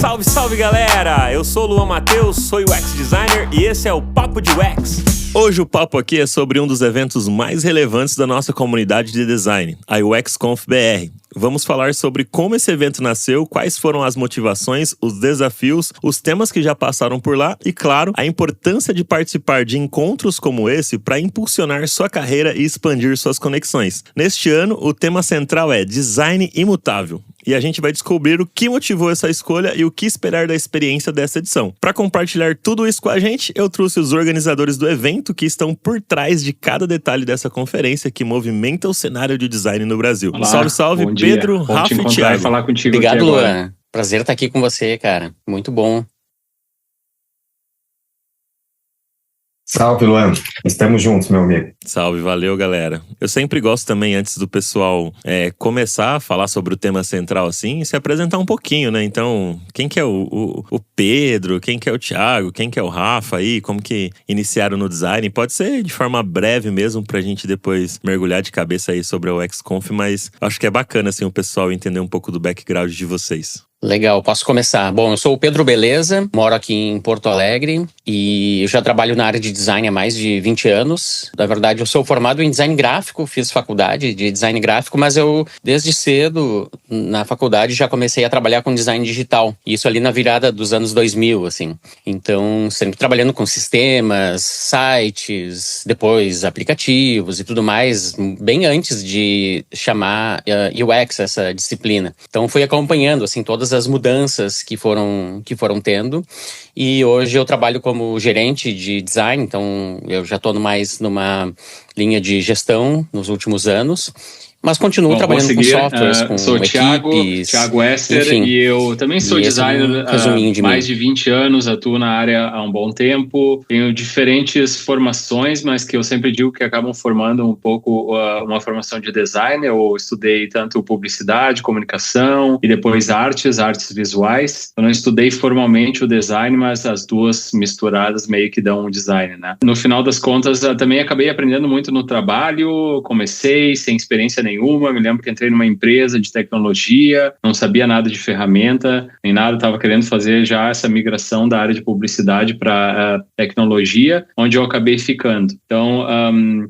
Salve, salve galera! Eu sou o Luan Matheus, sou UX Designer e esse é o Papo de UX. Hoje o papo aqui é sobre um dos eventos mais relevantes da nossa comunidade de design, a UXConf BR. Vamos falar sobre como esse evento nasceu, quais foram as motivações, os desafios, os temas que já passaram por lá e, claro, a importância de participar de encontros como esse para impulsionar sua carreira e expandir suas conexões. Neste ano, o tema central é Design Imutável. E a gente vai descobrir o que motivou essa escolha e o que esperar da experiência dessa edição. Para compartilhar tudo isso com a gente, eu trouxe os organizadores do evento que estão por trás de cada detalhe dessa conferência que movimenta o cenário de design no Brasil. Olá, salve, salve, Pedro, Rafa e Thiago. E falar contigo. Obrigado, Luan. Prazer estar aqui com você, cara. Muito bom. Salve, Luan. Estamos juntos, meu amigo. Salve, valeu, galera. Eu sempre gosto também, antes do pessoal começar a falar sobre o tema central, assim, se apresentar um pouquinho, né? Então, quem que é o Pedro? Quem que é o Thiago? Quem que é o Rafa aí? Como que iniciaram no design? Pode ser de forma breve mesmo, pra gente depois mergulhar de cabeça aí sobre a UXConf, mas acho que é bacana, assim, o pessoal entender um pouco do background de vocês. Legal, posso começar. Bom, eu sou o Pedro Beleza, moro aqui em Porto Alegre e eu já trabalho na área de design há mais de 20 anos. Na verdade, eu sou formado em design gráfico, fiz faculdade de design gráfico, mas eu, desde cedo, na faculdade, já comecei a trabalhar com design digital. Isso ali na virada dos anos 2000, assim. Então, sempre trabalhando com sistemas, sites, depois aplicativos e tudo mais, bem antes de chamar UX, essa disciplina. Então, fui acompanhando, assim, todas as mudanças que foram tendo, e hoje eu trabalho como gerente de design, então eu já estou mais numa linha de gestão nos últimos anos, mas continuo trabalhando com softwares, com sou equipes. Thiago Esser, enfim, e eu também sou designer há mais de 20 anos, atuo na área há um bom tempo, tenho diferentes formações, mas que eu sempre digo que acabam formando um pouco uma formação de design. Eu estudei tanto publicidade, comunicação e depois artes visuais. Eu não estudei formalmente o design, mas as duas misturadas meio que dão um design, né? No final das contas, eu também acabei aprendendo muito no trabalho, comecei sem experiência nenhuma, me lembro que entrei numa empresa de tecnologia, não sabia nada de ferramenta, nem nada, estava querendo fazer já essa migração da área de publicidade para tecnologia, onde eu acabei ficando. Então,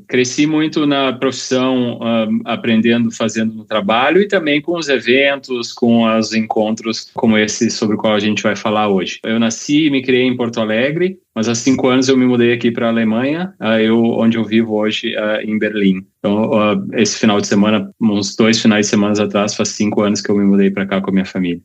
cresci muito na profissão, aprendendo, fazendo no trabalho e também com os eventos, com os encontros como esse sobre o qual a gente vai falar hoje. Eu nasci e me criei em Porto Alegre, mas há 5 anos eu me mudei aqui para a Alemanha, onde eu vivo hoje, em Berlim. Então, esse final de semana, uns 2 finais de semana atrás, faz 5 anos que eu me mudei para cá com a minha família.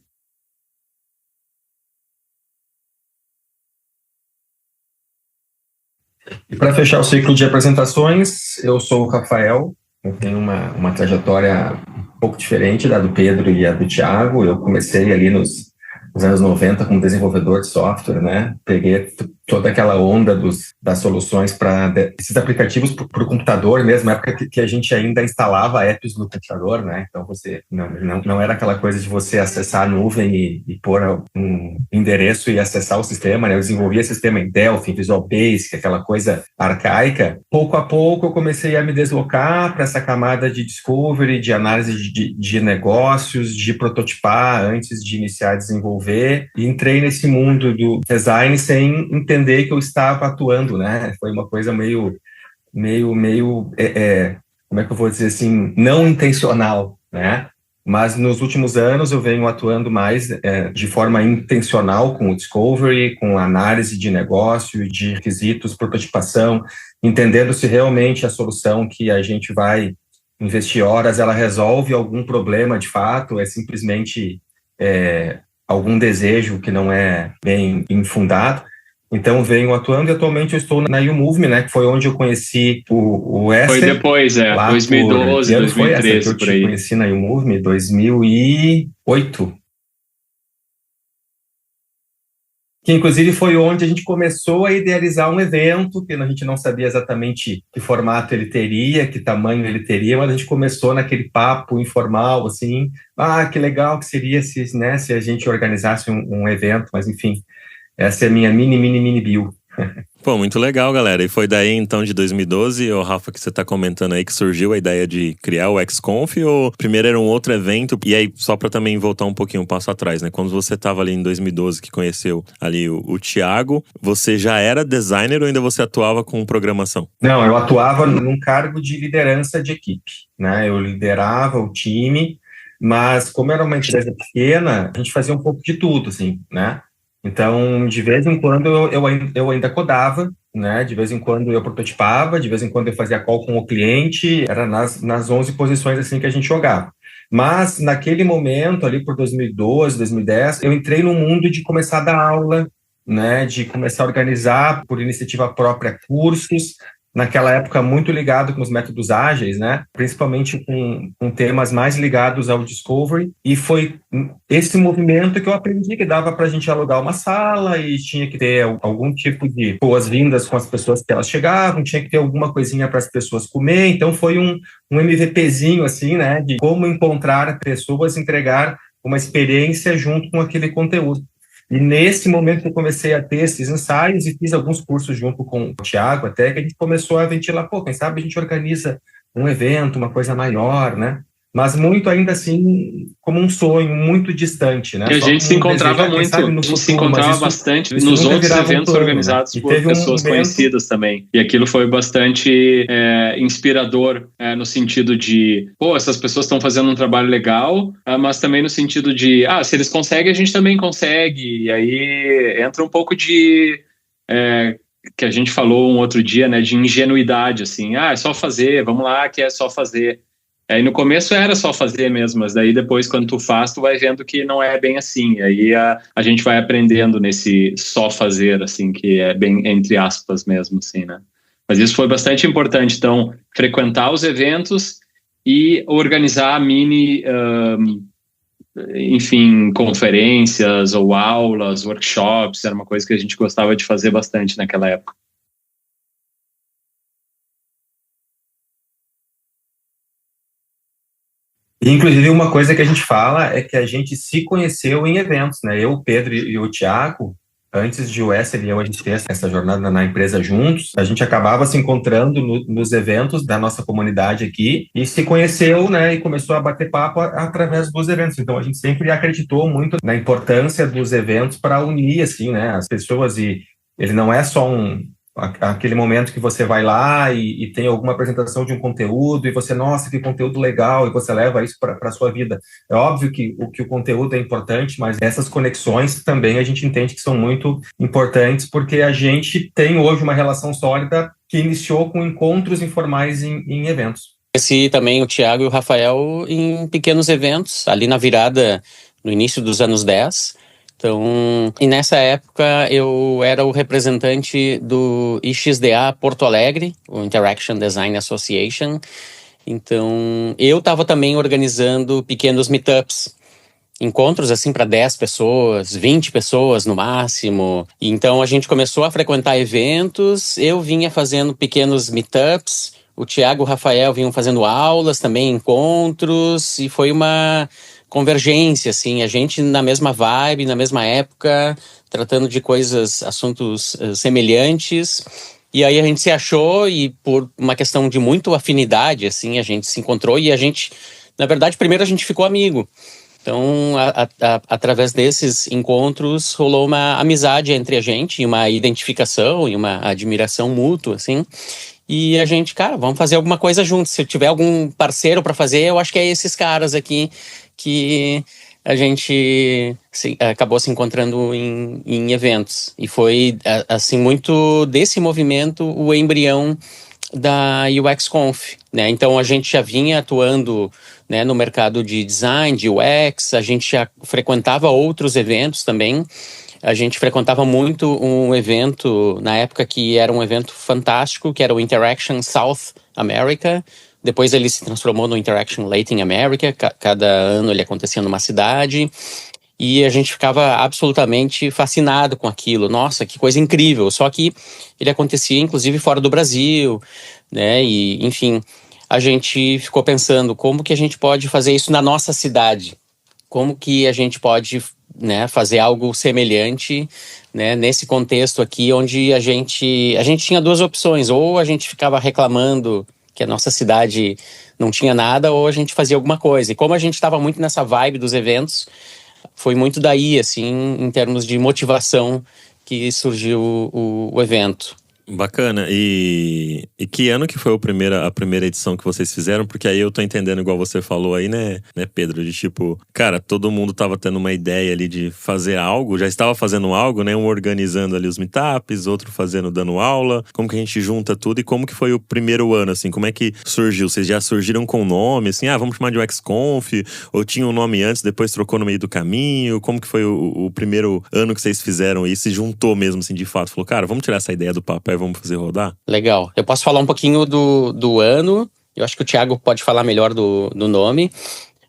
E para fechar o ciclo de apresentações, eu sou o Rafael. Eu tenho uma trajetória um pouco diferente da do Pedro e a do Thiago. Eu comecei ali nos anos 90 como desenvolvedor de software, né? Peguei toda aquela onda das soluções para esses aplicativos para o computador mesmo, na época que a gente ainda instalava apps no computador, né? Então você não era aquela coisa de você acessar a nuvem e pôr um endereço e acessar o sistema, né? Eu desenvolvia sistema em Delphi, em Visual Basic, aquela coisa arcaica. Pouco a pouco eu comecei a me deslocar para essa camada de discovery, de análise de negócios, de prototipar antes de iniciar a desenvolver, e entrei nesse mundo do design sem entender que eu estava atuando, né? Foi uma coisa meio como é que eu vou dizer assim, não intencional, né? Mas nos últimos anos eu venho atuando mais de forma intencional com o discovery, com a análise de negócio, de requisitos, prototipação, entendendo se realmente a solução que a gente vai investir horas, ela resolve algum problema de fato, é simplesmente algum desejo que não é bem infundado. Então, venho atuando e atualmente eu estou na YouMove, né? Que foi onde eu conheci o Esser. Foi depois, 2012, 2013, eu te conheci na YouMove, 2008. Que, inclusive, foi onde a gente começou a idealizar um evento, que a gente não sabia exatamente que formato ele teria, que tamanho ele teria, mas a gente começou naquele papo informal, assim, que legal que seria se a gente organizasse um evento, mas, enfim... Essa é a minha mini bio. Pô, muito legal, galera. E foi daí, então, de 2012, ô Rafa, que você tá comentando aí, que surgiu a ideia de criar o XConf, ou primeiro era um outro evento? E aí, só pra também voltar um pouquinho, um passo atrás, né? Quando você tava ali em 2012, que conheceu ali o Thiago, você já era designer ou ainda você atuava com programação? Não, eu atuava num cargo de liderança de equipe, né? Eu liderava o time, mas como era uma empresa pequena, a gente fazia um pouco de tudo, assim, né? Então, de vez em quando eu ainda codava, né? De vez em quando eu prototipava, de vez em quando eu fazia call com o cliente, era nas 11 posições assim que a gente jogava. Mas naquele momento, ali por 2012, 2010, eu entrei no mundo de começar a dar aula, né? De começar a organizar por iniciativa própria cursos, naquela época muito ligado com os métodos ágeis, né? Principalmente com temas mais ligados ao discovery, e foi esse movimento que eu aprendi que dava para a gente alugar uma sala e tinha que ter algum tipo de boas-vindas com as pessoas que elas chegavam, tinha que ter alguma coisinha para as pessoas comer, então foi um MVPzinho assim, né? De como encontrar pessoas, entregar uma experiência junto com aquele conteúdo. E nesse momento que eu comecei a ter esses ensaios e fiz alguns cursos junto com o Thiago, até que a gente começou a ventilar, pô, quem sabe a gente organiza um evento, uma coisa maior, né? Mas muito ainda assim, como um sonho muito distante, né? E a gente se encontrava muito, a gente se encontrava bastante nos outros eventos organizados por pessoas conhecidas também. E aquilo foi bastante inspirador, no sentido de, pô, essas pessoas estão fazendo um trabalho legal, mas também no sentido de, se eles conseguem, a gente também consegue. E aí entra um pouco de... que a gente falou um outro dia, né, de ingenuidade, assim, é só fazer, vamos lá, que é só fazer. Aí no começo era só fazer mesmo, mas daí depois quando tu faz, tu vai vendo que não é bem assim. Aí a gente vai aprendendo nesse só fazer, assim, que é bem entre aspas mesmo, assim, né. Mas isso foi bastante importante, então, frequentar os eventos e organizar enfim, conferências ou aulas, workshops, era uma coisa que a gente gostava de fazer bastante naquela época. Inclusive, uma coisa que a gente fala é que a gente se conheceu em eventos, né? Eu, o Pedro e o Thiago, antes de o Wesley e eu, a gente fez essa jornada na empresa juntos, a gente acabava se encontrando nos eventos da nossa comunidade aqui e se conheceu, né? E começou a bater papo através dos eventos. Então, a gente sempre acreditou muito na importância dos eventos para unir, assim, né? As pessoas, e ele não é só aquele momento que você vai lá e tem alguma apresentação de um conteúdo e você, nossa, que conteúdo legal, e você leva isso para a sua vida. É óbvio que o conteúdo é importante, mas essas conexões também a gente entende que são muito importantes, porque a gente tem hoje uma relação sólida que iniciou com encontros informais em eventos. Conheci também o Thiago e o Rafael em pequenos eventos, ali na virada, no início dos anos 10. Então, e nessa época eu era o representante do IXDA Porto Alegre, o Interaction Design Association. Então, eu estava também organizando pequenos meetups, encontros assim para 10 pessoas, 20 pessoas no máximo. Então, a gente começou a frequentar eventos, eu vinha fazendo pequenos meetups, o Thiago e o Rafael vinham fazendo aulas também, encontros, e foi uma convergência, assim, a gente na mesma vibe, na mesma época, tratando de assuntos semelhantes, e aí a gente se achou e por uma questão de muito afinidade, assim, a gente se encontrou e a gente, na verdade, primeiro a gente ficou amigo. Então, através desses encontros, rolou uma amizade entre a gente, uma identificação e uma admiração mútua, assim. E a gente, cara, vamos fazer alguma coisa juntos. Se tiver algum parceiro para fazer, eu acho que é esses caras aqui que a gente acabou se encontrando em eventos. E foi, assim, muito desse movimento o embrião da UXConf, né? Então, a gente já vinha atuando, né, no mercado de design, de UX, a gente já frequentava outros eventos também. A gente frequentava muito um evento, na época que era um evento fantástico, que era o Interaction South America. Depois ele se transformou no Interaction Latin America. Cada ano ele acontecia numa cidade. E a gente ficava absolutamente fascinado com aquilo. Nossa, que coisa incrível. Só que ele acontecia, inclusive, fora do Brasil, né? E, enfim, a gente ficou pensando como que a gente pode fazer isso na nossa cidade. Como que a gente pode né, fazer algo semelhante, né, nesse contexto aqui, onde a gente tinha duas opções: ou a gente ficava reclamando que a nossa cidade não tinha nada, ou a gente fazia alguma coisa. E como a gente estava muito nessa vibe dos eventos, foi muito daí, assim, em termos de motivação, que surgiu o evento. Bacana. E que ano que foi a primeira edição que vocês fizeram? Porque aí eu tô entendendo, igual você falou aí, né, Pedro? De tipo, cara, todo mundo tava tendo uma ideia ali de fazer algo, já estava fazendo algo, né? Um organizando ali os meetups, outro dando aula. Como que a gente junta tudo e como que foi o primeiro ano, assim? Como é que surgiu? Vocês já surgiram com nome, assim? Vamos chamar de UXConf? Ou tinha um nome antes, depois trocou no meio do caminho? Como que foi o primeiro ano que vocês fizeram e se juntou mesmo, assim, de fato? Falou, cara, vamos tirar essa ideia do papel, vamos fazer rodar? Legal. Eu posso falar um pouquinho do ano. Eu acho que o Thiago pode falar melhor do nome.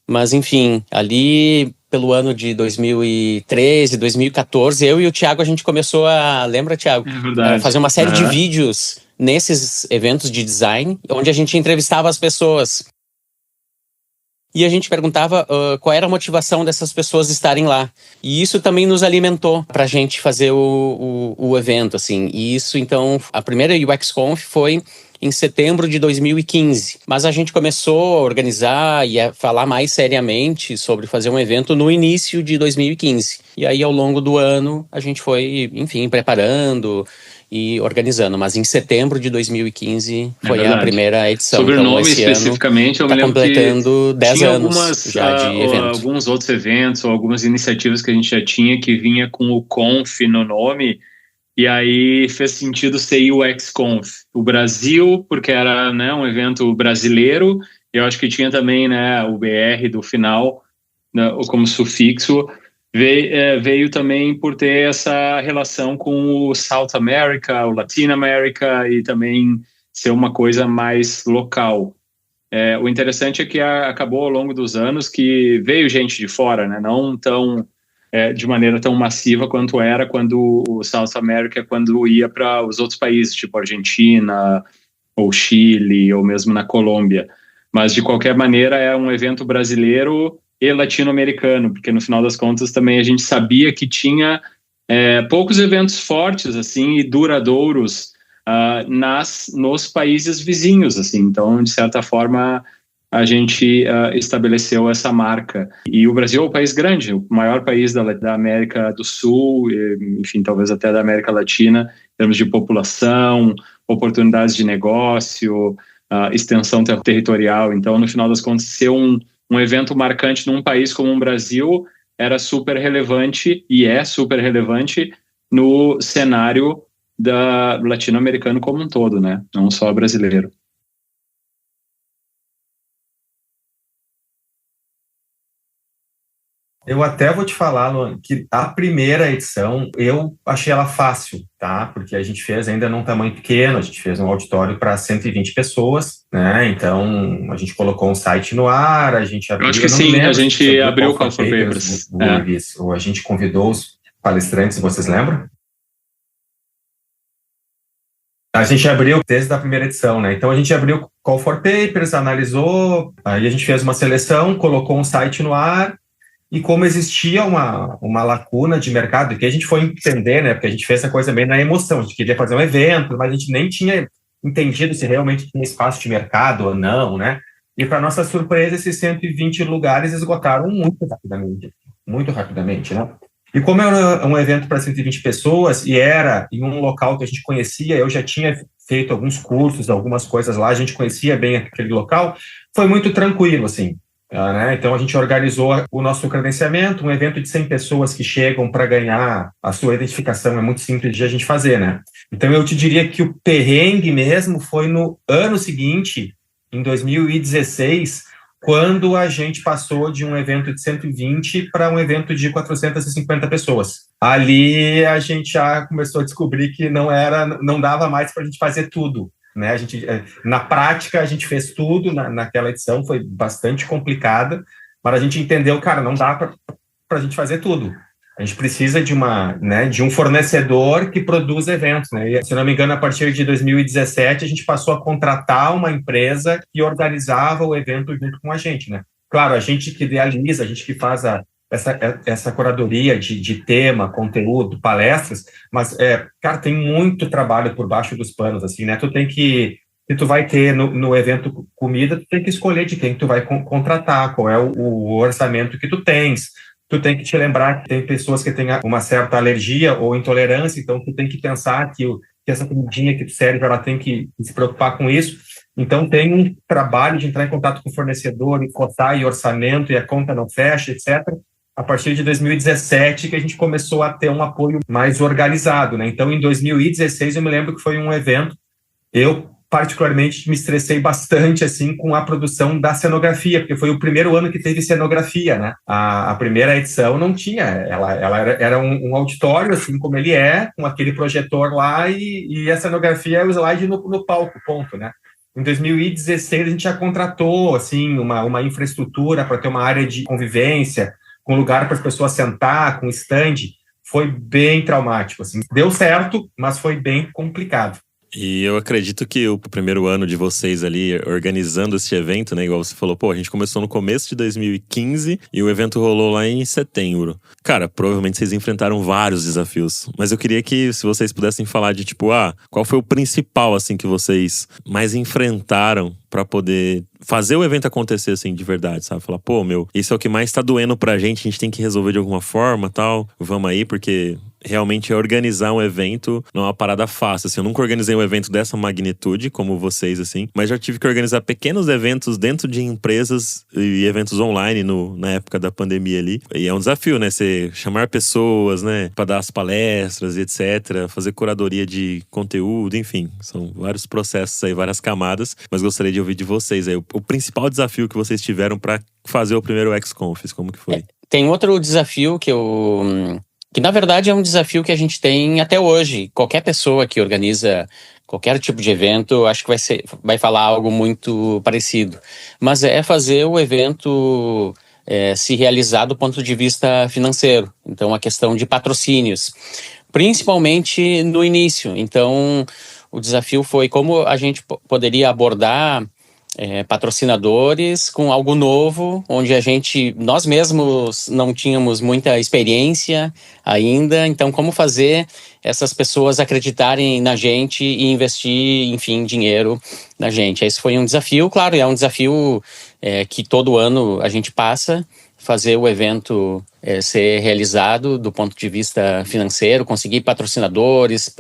Mas, enfim, ali pelo ano de 2013, 2014, eu e o Thiago, a gente começou lembra, Thiago? A fazer uma série de vídeos nesses eventos de design, onde a gente entrevistava as pessoas. E a gente perguntava qual era a motivação dessas pessoas estarem lá. E isso também nos alimentou pra gente fazer o evento, assim. E isso, então, a primeira UXConf foi em setembro de 2015. Mas a gente começou a organizar e a falar mais seriamente sobre fazer um evento no início de 2015. E aí, ao longo do ano, a gente foi, enfim, preparando e organizando, mas em setembro de 2015 foi a primeira edição. Sobre então, o nome especificamente, eu me lembro completando 10 anos já de evento. Alguns outros eventos ou algumas iniciativas que a gente já tinha que vinha com o Conf no nome, e aí fez sentido ser UXConf. O Brasil, porque era, né, um evento brasileiro, e eu acho que tinha também, né, o BR do final, né, como sufixo. Veio também por ter essa relação com o South America, o Latin America, e também ser uma coisa mais local. O interessante é que acabou ao longo dos anos que veio gente de fora, né? Não tão de maneira tão massiva quanto era quando o South America, quando ia para os outros países, tipo Argentina, ou Chile, ou mesmo na Colômbia. Mas, de qualquer maneira, é um evento brasileiro e latino-americano, porque no final das contas também a gente sabia que tinha poucos eventos fortes assim e duradouros nos países vizinhos, assim. Então, de certa forma, a gente estabeleceu essa marca. E o Brasil é um país grande, o maior país da América do Sul, enfim, talvez até da América Latina, em termos de população, oportunidades de negócio, extensão territorial. Então, no final das contas, ser um evento marcante num país como o Brasil era super relevante e é super relevante no cenário latino-americano como um todo, né? Não só brasileiro. Eu até vou te falar, Luan, que a primeira edição eu achei ela fácil, tá? Porque a gente fez ainda num tamanho pequeno, a gente fez um auditório para 120 pessoas, né? Então a gente colocou um site no ar, a gente abriu. Eu acho que sim, a gente abriu o Call for Papers. Ou a gente convidou os palestrantes, vocês lembram? A gente abriu desde a primeira edição, né? Então a gente abriu Call for Papers, analisou, aí a gente fez uma seleção, colocou um site no ar. E como existia uma lacuna de mercado, que a gente foi entender, né? Porque a gente fez essa coisa bem na emoção, a gente queria fazer um evento, mas a gente nem tinha entendido se realmente tinha espaço de mercado ou não, né? E para nossa surpresa, esses 120 lugares esgotaram muito rapidamente, né? E como era um evento para 120 pessoas e era em um local que a gente conhecia, eu já tinha feito alguns cursos, algumas coisas lá, a gente conhecia bem aquele local, foi muito tranquilo, assim. Né? Então a gente organizou o nosso credenciamento, um evento de 100 pessoas que chegam para ganhar a sua identificação, é muito simples de a gente fazer, né? Então eu te diria que o perrengue mesmo foi no ano seguinte, em 2016, quando a gente passou de um evento de 120 para um evento de 450 pessoas. Ali a gente já começou a descobrir que não dava mais para a gente fazer tudo. Né? Na prática, a gente fez tudo naquela edição, foi bastante complicada, mas a gente entendeu, cara, não dá para a gente fazer tudo. A gente precisa de um fornecedor que produz eventos. Né? E, se não me engano, a partir de 2017, a gente passou a contratar uma empresa que organizava o evento junto com a gente. Né? Claro, a gente que idealiza, a gente que faz essa curadoria de tema, conteúdo, palestras, mas, cara, tem muito trabalho por baixo dos panos, assim, né? Se tu vai ter no evento comida, tu tem que escolher de quem tu vai contratar, qual é o orçamento que tu tens. Tu tem que te lembrar que tem pessoas que têm uma certa alergia ou intolerância, então tu tem que pensar que essa comidinha que tu serve, ela tem que se preocupar com isso. Então tem um trabalho de entrar em contato com o fornecedor, e cotar e orçamento, e a conta não fecha, etc. A partir de 2017 que a gente começou a ter um apoio mais organizado, né? Então, em 2016, eu me lembro que foi um evento, eu particularmente me estressei bastante, assim, com a produção da cenografia, porque foi o primeiro ano que teve cenografia, né? A primeira edição não tinha, ela era um auditório, assim como ele é, com aquele projetor lá, e a cenografia é o slide no palco, ponto, né? Em 2016, a gente já contratou, assim, uma infraestrutura para ter uma área de convivência, com lugar para as pessoas sentar, com stand. Foi bem traumático, assim. Deu certo, mas foi bem complicado. E eu acredito que o primeiro ano de vocês ali organizando esse evento, né? Igual você falou, a gente começou no começo de 2015 e o evento rolou lá em setembro. Cara, provavelmente vocês enfrentaram vários desafios. Mas eu queria que, se vocês pudessem falar de qual foi o principal, assim, que vocês mais enfrentaram pra poder fazer o evento acontecer, assim, de verdade, sabe? Falar, isso é o que mais tá doendo pra gente, a gente tem que resolver de alguma forma, tal. Vamos aí, porque realmente organizar um evento não é uma parada fácil, assim. Eu nunca organizei um evento dessa magnitude, como vocês, assim. Mas já tive que organizar pequenos eventos dentro de empresas e eventos online na época da pandemia ali. E é um desafio, né? Você chamar pessoas, né? Pra dar as palestras e etc. Fazer curadoria de conteúdo, enfim. São vários processos aí, várias camadas. Mas gostaria de ouvir de vocês aí. O principal desafio que vocês tiveram pra fazer o primeiro XConf, como que foi? Tem outro desafio que na verdade é um desafio que a gente tem até hoje. Qualquer pessoa que organiza qualquer tipo de evento, acho que vai falar algo muito parecido. Mas é fazer o evento se realizar do ponto de vista financeiro. Então, a questão de patrocínios, principalmente no início. Então, o desafio foi como a gente poderia abordar patrocinadores com algo novo, onde nós mesmos não tínhamos muita experiência ainda, então como fazer essas pessoas acreditarem na gente e investir, enfim, dinheiro na gente. Esse foi um desafio, claro, é um desafio que todo ano a gente passa, fazer o evento ser realizado do ponto de vista financeiro, conseguir patrocinadores,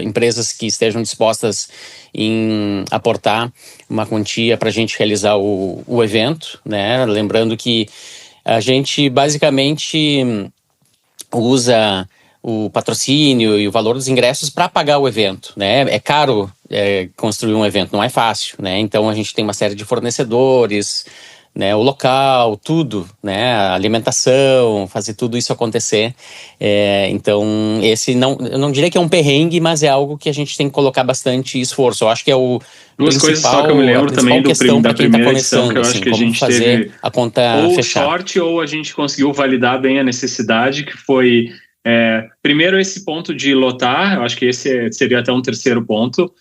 empresas que estejam dispostas em aportar uma quantia para a gente realizar o evento, né? Lembrando que a gente basicamente usa o patrocínio e o valor dos ingressos para pagar o evento, né? É caro construir um evento, não é fácil, né? Então a gente tem uma série de fornecedores, né, o local, tudo, né, a alimentação, fazer tudo isso acontecer. Então, eu não diria que é um perrengue, mas é algo que a gente tem que colocar bastante esforço. Eu acho que é o Duas coisas só que eu me lembro também da primeira edição, que eu acho que a gente teve a conta ou fechar. sorte ou a gente conseguiu validar bem a necessidade, que foi, primeiro, esse ponto de lotar. Eu acho que esse seria até um terceiro ponto.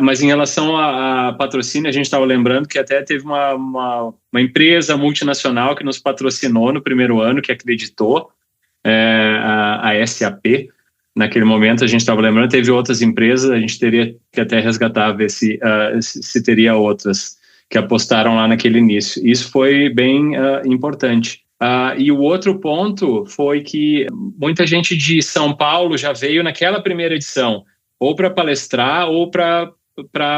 Mas em relação a patrocínio, a gente estava lembrando que até teve uma empresa multinacional que nos patrocinou no primeiro ano, que acreditou, a SAP. Naquele momento a gente estava lembrando, teve outras empresas, a gente teria que até resgatar, ver se teria outras que apostaram lá naquele início. Isso foi bem importante. E o outro ponto foi que muita gente de São Paulo já veio naquela primeira edição, ou para palestrar ou para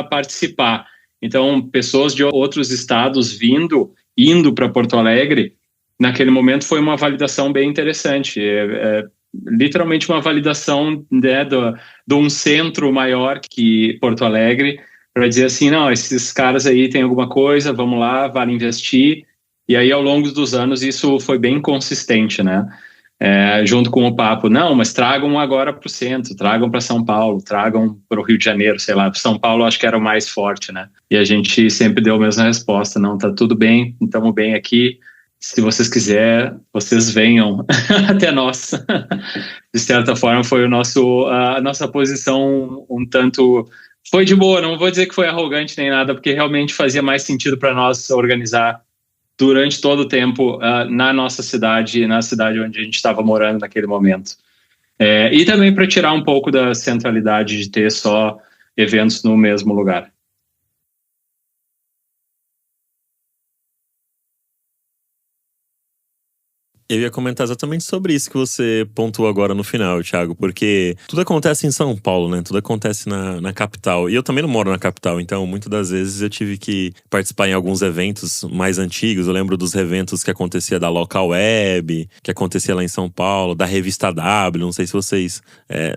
participar. Então, pessoas de outros estados indo para Porto Alegre, naquele momento foi uma validação bem interessante. Literalmente uma validação, né, de um centro maior que Porto Alegre, para dizer assim, não, esses caras aí têm alguma coisa, vamos lá, vale investir. E aí, ao longo dos anos, isso foi bem consistente, né? Junto com o papo, não, mas tragam agora para o centro, tragam para São Paulo, tragam para o Rio de Janeiro, sei lá. São Paulo acho que era o mais forte, né? E a gente sempre deu a mesma resposta, não, tá tudo bem, estamos bem aqui, se vocês quiserem, vocês venham até nós. De certa forma foi a nossa posição um tanto, foi de boa, não vou dizer que foi arrogante nem nada, porque realmente fazia mais sentido para nós organizar durante todo o tempo na nossa cidade, na cidade onde a gente estava morando naquele momento. E também para tirar um pouco da centralidade de ter só eventos no mesmo lugar. Eu ia comentar exatamente sobre isso que você pontuou agora no final, Thiago, porque tudo acontece em São Paulo, né? Tudo acontece na capital. E eu também não moro na capital, então muitas das vezes eu tive que participar em alguns eventos mais antigos. Eu lembro dos eventos que acontecia da Local Web, que acontecia lá em São Paulo, da Revista W. Não sei se vocês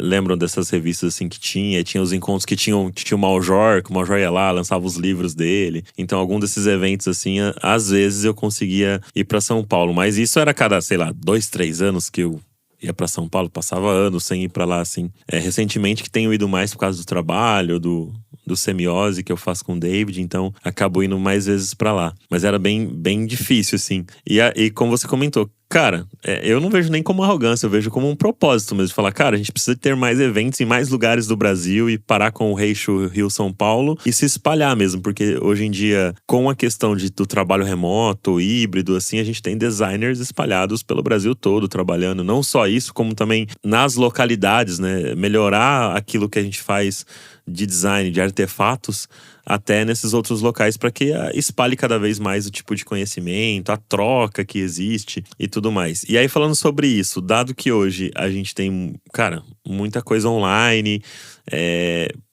lembram dessas revistas assim que tinha os encontros que tinha o Maljor, que o Maljor ia lá, lançava os livros dele. Então, algum desses eventos assim, às vezes eu conseguia ir para São Paulo, mas isso era cada, sei lá, 2, 3 anos que eu ia para São Paulo, passava anos sem ir para lá, assim. Recentemente que tenho ido mais por causa do trabalho, do semiose que eu faço com o David, então acabo indo mais vezes para lá. Mas era bem difícil, assim. E como você comentou, cara, eu não vejo nem como arrogância, eu vejo como um propósito mesmo. De falar, cara, a gente precisa ter mais eventos em mais lugares do Brasil e parar com o eixo Rio-São Paulo e se espalhar mesmo. Porque hoje em dia, com a questão do trabalho remoto, híbrido, assim, a gente tem designers espalhados pelo Brasil todo trabalhando. Não só isso, como também nas localidades, né? Melhorar aquilo que a gente faz de design, de artefatos, até nesses outros locais para que espalhe cada vez mais o tipo de conhecimento, a troca que existe e tudo mais. E aí, falando sobre isso, dado que hoje a gente tem, cara, muita coisa online,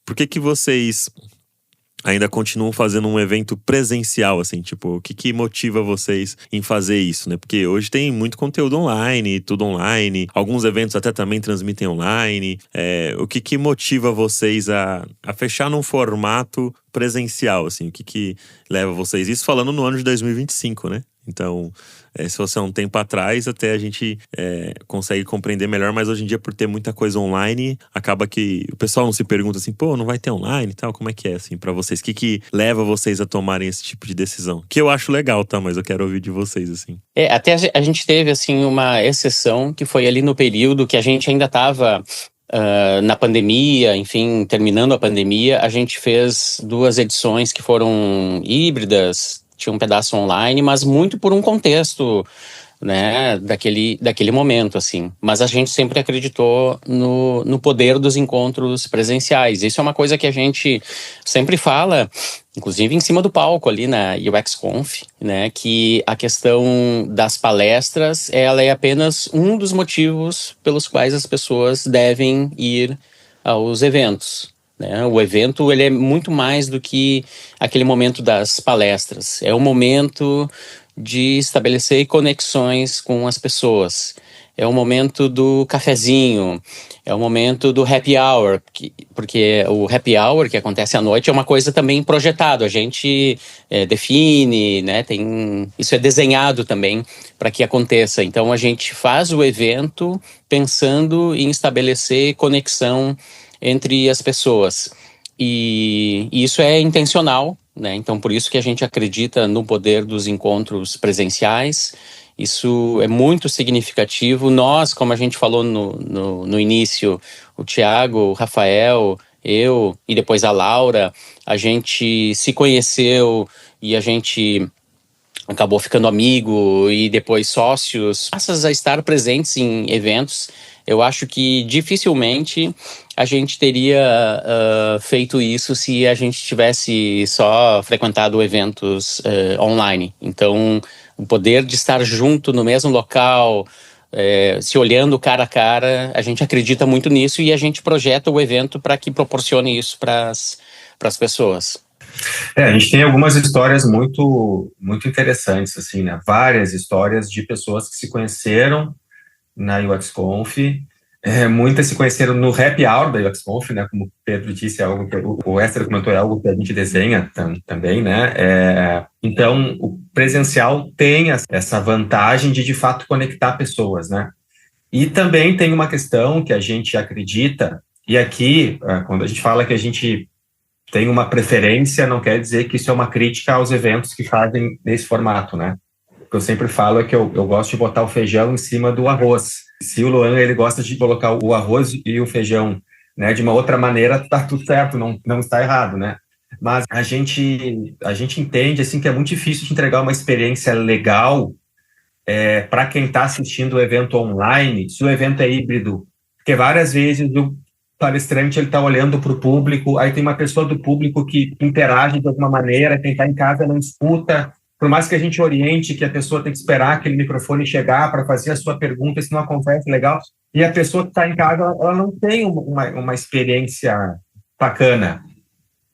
por que vocês ainda continuam fazendo um evento presencial, assim, tipo, o que motiva vocês em fazer isso, né? Porque hoje tem muito conteúdo online, tudo online, alguns eventos até também transmitem online. O que motiva vocês a fechar num formato presencial, assim? O que leva vocês? Isso falando no ano de 2025, né? Então, se fosse há um tempo atrás, até a gente consegue compreender melhor, mas hoje em dia, por ter muita coisa online, acaba que o pessoal não se pergunta assim, pô, não vai ter online e tal, como é que é, assim, pra vocês? O que leva vocês a tomarem esse tipo de decisão? Que eu acho legal, tá? Mas eu quero ouvir de vocês, assim. Até a gente teve, assim, uma exceção, que foi ali no período que a gente ainda tava na pandemia, enfim, terminando a pandemia, a gente fez 2 edições que foram híbridas, tinha um pedaço online, mas muito por um contexto, né, daquele momento, assim. Mas a gente sempre acreditou no poder dos encontros presenciais. Isso é uma coisa que a gente sempre fala, inclusive em cima do palco ali na UXConf, né, que a questão das palestras, ela é apenas um dos motivos pelos quais as pessoas devem ir aos eventos. O evento, ele é muito mais do que aquele momento das palestras. É um momento de estabelecer conexões com as pessoas. É o momento do cafezinho, é o momento do happy hour, porque o happy hour que acontece à noite é uma coisa também projetada. A gente define, né? Isso é desenhado também para que aconteça. Então a gente faz o evento pensando em estabelecer conexão entre as pessoas. E isso é intencional, né? Então, por isso que a gente acredita no poder dos encontros presenciais. Isso é muito significativo. Nós, como a gente falou no início, o Thiago, o Rafael, eu e depois a Laura, a gente se conheceu e a gente acabou ficando amigo e depois sócios. Graças a estar presentes em eventos, eu acho que dificilmente a gente teria feito isso se a gente tivesse só frequentado eventos online. Então, o poder de estar junto no mesmo local, se olhando cara a cara, a gente acredita muito nisso e a gente projeta o evento para que proporcione isso para as pessoas. A gente tem algumas histórias muito, muito interessantes, assim, né? Várias histórias de pessoas que se conheceram na UXConf, muitas se conheceram no happy hour da UXConf, né? Como o Pedro disse, é algo que o Esther comentou, é algo que a gente desenha também, né? Então, o presencial tem essa vantagem de fato conectar pessoas, né? E também tem uma questão que a gente acredita, e aqui, quando a gente fala que a gente tem uma preferência, não quer dizer que isso é uma crítica aos eventos que fazem nesse formato, né? O que eu sempre falo é que eu gosto de botar o feijão em cima do arroz. Se o Luan, ele gosta de colocar o arroz e o feijão, né, de uma outra maneira, tá tudo certo, não está errado, né? mas a gente entende assim, que é muito difícil de entregar uma experiência legal para quem está assistindo o evento online, se o evento é híbrido, porque várias vezes o palestrante está olhando para o público, aí tem uma pessoa do público que interage de alguma maneira, quem está em casa não escuta, por mais que a gente oriente que a pessoa tem que esperar aquele microfone chegar para fazer a sua pergunta, isso não acontece legal, e a pessoa que está em casa, ela não tem uma experiência bacana.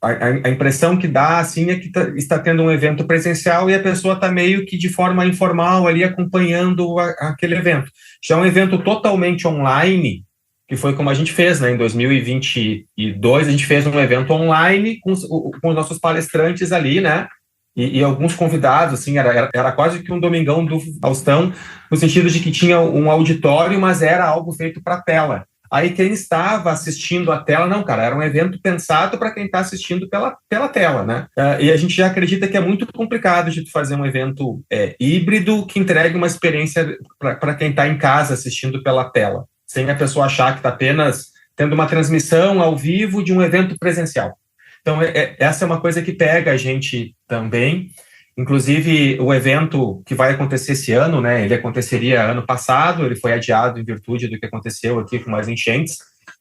A impressão que dá, assim, é que está tendo um evento presencial e a pessoa está meio que de forma informal ali acompanhando aquele evento. Já um evento totalmente online, que foi como a gente fez, né? Em 2022, a gente fez um evento online com os nossos palestrantes ali, né? E alguns convidados, assim, era quase que um domingão do Faustão, no sentido de que tinha um auditório, mas era algo feito para tela. Aí quem estava assistindo a tela, não, cara, era um evento pensado para quem está assistindo pela tela, né? E a gente já acredita que é muito complicado de fazer um evento híbrido que entregue uma experiência para quem está em casa assistindo pela tela, sem a pessoa achar que está apenas tendo uma transmissão ao vivo de um evento presencial. Então, essa é uma coisa que pega a gente também. Inclusive, o evento que vai acontecer esse ano, né, ele aconteceria ano passado, ele foi adiado em virtude do que aconteceu aqui com as enchentes,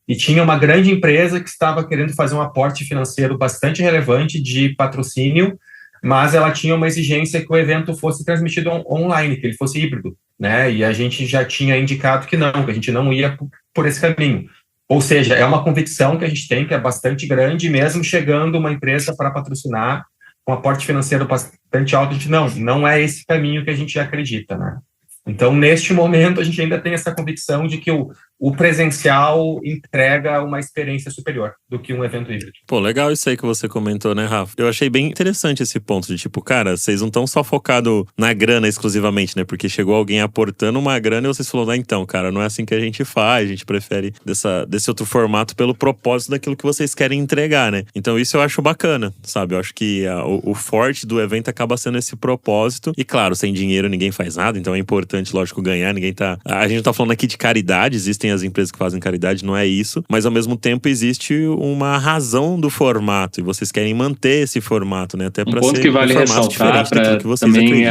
e tinha uma grande empresa que estava querendo fazer um aporte financeiro bastante relevante de patrocínio, mas ela tinha uma exigência que o evento fosse transmitido online, que ele fosse híbrido, né, e a gente já tinha indicado que a gente não ia por esse caminho. Ou seja, é uma convicção que a gente tem, que é bastante grande, mesmo chegando uma empresa para patrocinar, com aporte financeiro bastante alto, a gente não é esse caminho que a gente acredita, né? Então, neste momento, a gente ainda tem essa convicção de que o presencial entrega uma experiência superior do que um evento híbrido. Pô, legal isso aí que você comentou, né, Rafa? Eu achei bem interessante esse ponto de tipo, cara, vocês não estão só focados na grana exclusivamente, né? Porque chegou alguém aportando uma grana e vocês falaram, então, cara, não é assim que a gente faz, a gente prefere desse outro formato pelo propósito daquilo que vocês querem entregar, né? Então isso eu acho bacana, sabe? Eu acho que o forte do evento acaba sendo esse propósito. E claro, sem dinheiro ninguém faz nada, então é importante, lógico, ganhar. A gente não tá falando aqui de caridade, existem as empresas que fazem caridade, não é isso. Mas ao mesmo tempo existe uma razão do formato e vocês querem manter esse formato, né? Até para ser que vale ressaltar, para também